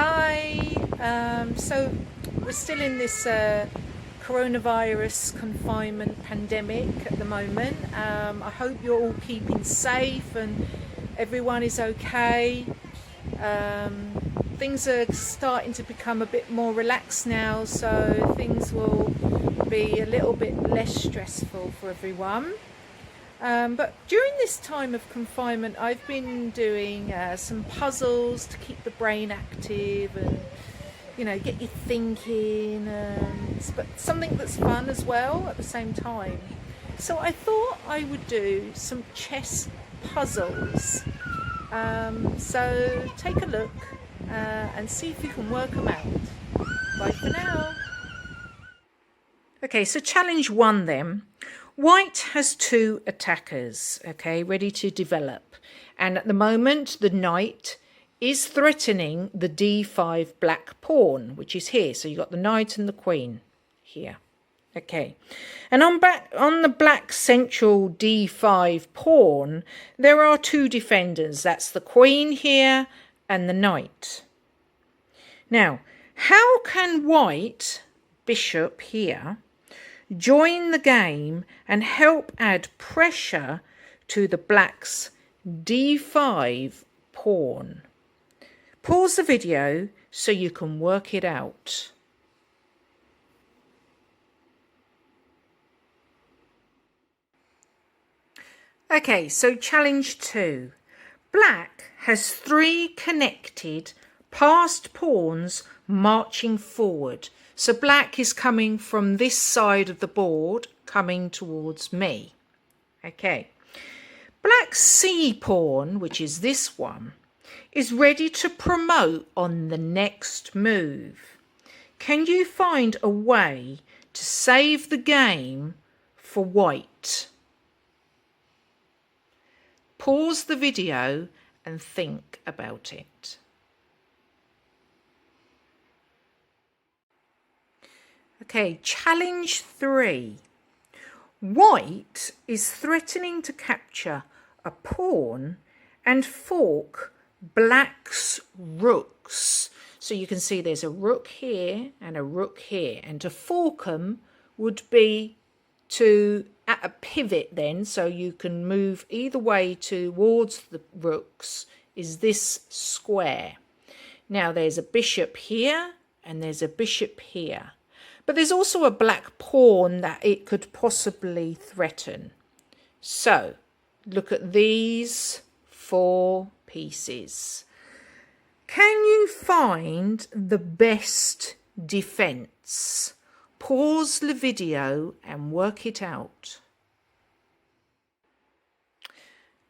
Hi. So we're still in this coronavirus confinement pandemic at the moment. I hope you're all keeping safe and everyone is okay. Things are starting to become a bit more relaxed now, so things will be a little bit less stressful for everyone. But during this time of confinement, I've been doing some puzzles to keep the brain active and, get you thinking, but something that's fun as well at the same time. So I thought I would do some chess puzzles. So take a look and see if you can work them out. Bye for now. Okay, so challenge one then. White has two attackers, okay, ready to develop. And at the moment, the knight is threatening the d5 black pawn, which is here. So you've got the knight and the queen here. Okay, and on the black central d5 pawn, there are two defenders. That's the queen here and the knight. Now, how can white, bishop here, join the game and help add pressure to the black's d5 pawn? Pause the video so you can work it out. Okay, so challenge 2. Black has 3 connected passed pawns marching forward. So black is coming from this side of the board, coming towards me. Okay. Black's C pawn, which is this one, is ready to promote on the next move. Can you find a way to save the game for white? Pause the video and think about it. Okay, challenge 3. White is threatening to capture a pawn and fork black's rooks. So you can see there's a rook here and a rook here. And to fork them would be to at a pivot then, so you can move either way towards the rooks, is this square. Now there's a bishop here and there's a bishop here. But there's also a black pawn that it could possibly threaten. So look at these 4 pieces. Can you find the best defense? Pause the video and work it out.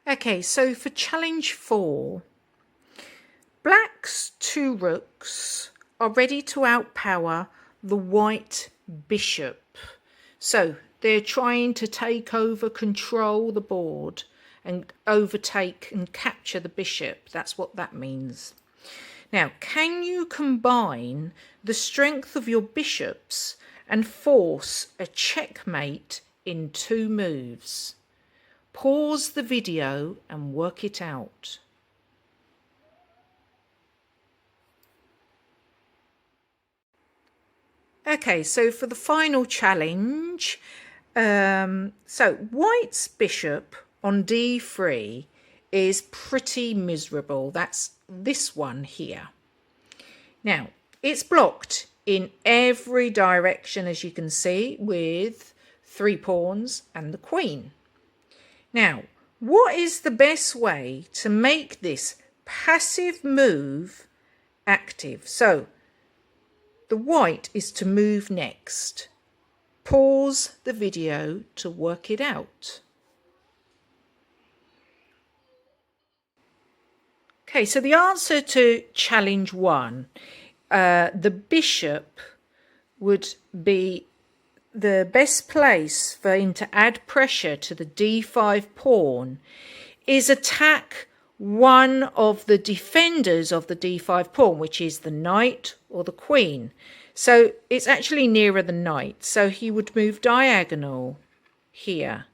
Okay, so for challenge 4, black's 2 rooks are ready to outpower the white bishop. So they're trying to take over, control the board and overtake and capture the bishop. That's what that means. Now, can you combine the strength of your bishops and force a checkmate in 2 moves? Pause the video and work it out. Okay, so for the final challenge, so white's bishop on d3 is pretty miserable. That's this one here. Now, it's blocked in every direction, as you can see, with 3 pawns and the queen. Now, what is the best way to make this passive move active? So, the white is to move next. Pause the video to work it out. Okay, so the answer to challenge 1, the bishop would be the best place for him to add pressure to the d5 pawn is attack one of the defenders of the d5 pawn, which is the knight or the queen. So it's actually nearer the knight. So he would move diagonal here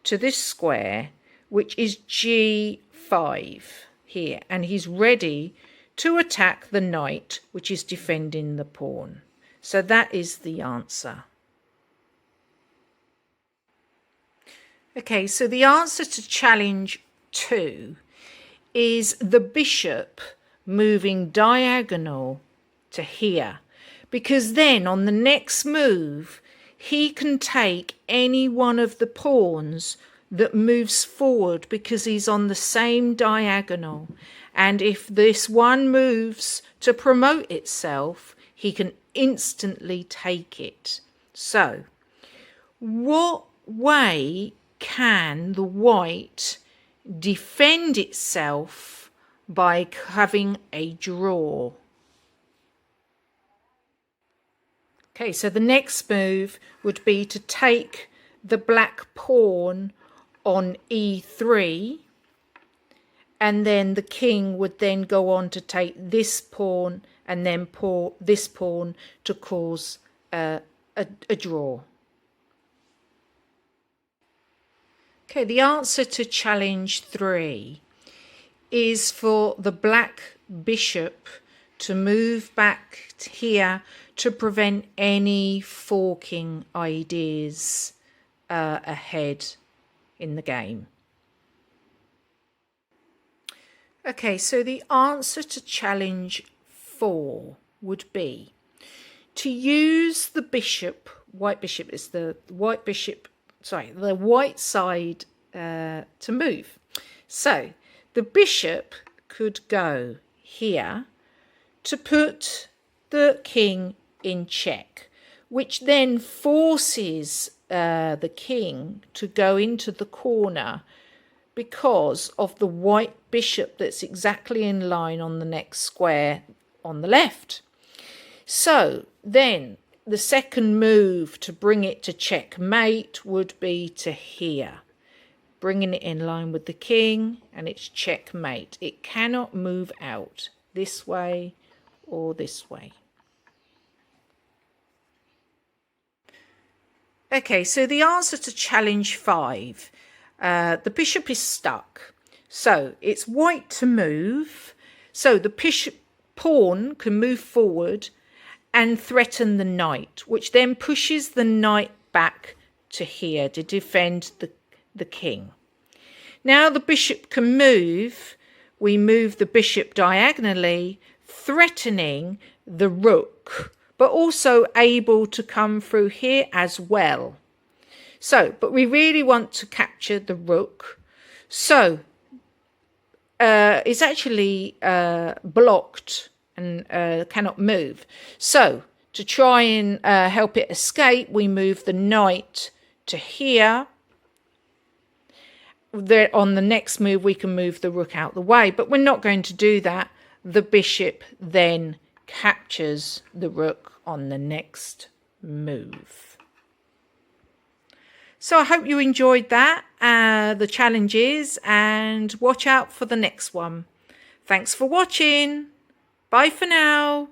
to this square, which is g5 here. And he's ready to attack the knight, which is defending the pawn. So that is the answer. Okay, so the answer to challenge 2 is the bishop moving diagonal to here, because then on the next move he can take any one of the pawns that moves forward because he's on the same diagonal, and if this one moves to promote itself, he can instantly take it. So what way can the white defend itself by having a draw? Okay, so the next move would be to take the black pawn on e3, and then the king would then go on to take this pawn and then this pawn to cause a draw. Okay, the answer to challenge 3 is for the black bishop to move back here to prevent any forking ideas ahead in the game. Okay, so the answer to challenge 4 would be to use the bishop, white bishop is the white bishop, sorry, the white side to move. So the bishop could go here to put the king in check, which then forces the king to go into the corner because of the white bishop that's exactly in line on the next square on the left. So then the second move to bring it to checkmate would be to here, bringing it in line with the king, and it's checkmate. It cannot move out this way or this way. Okay, so the answer to challenge 5, the bishop is stuck. So it's white to move. So the bishop pawn can move forward and threaten the knight, which then pushes the knight back to here to defend the king. Now the bishop can move. We move the bishop diagonally, threatening the rook, but also able to come through here as well. So, but we really want to capture the rook. So it's actually blocked and cannot move. So to try and help it escape, we move the knight to here. There, on the next move, we can move the rook out the way, but we're not going to do that. The bishop then captures the rook on the next move. So I hope you enjoyed that, the challenges, and watch out for the next one. Thanks for watching. Bye for now.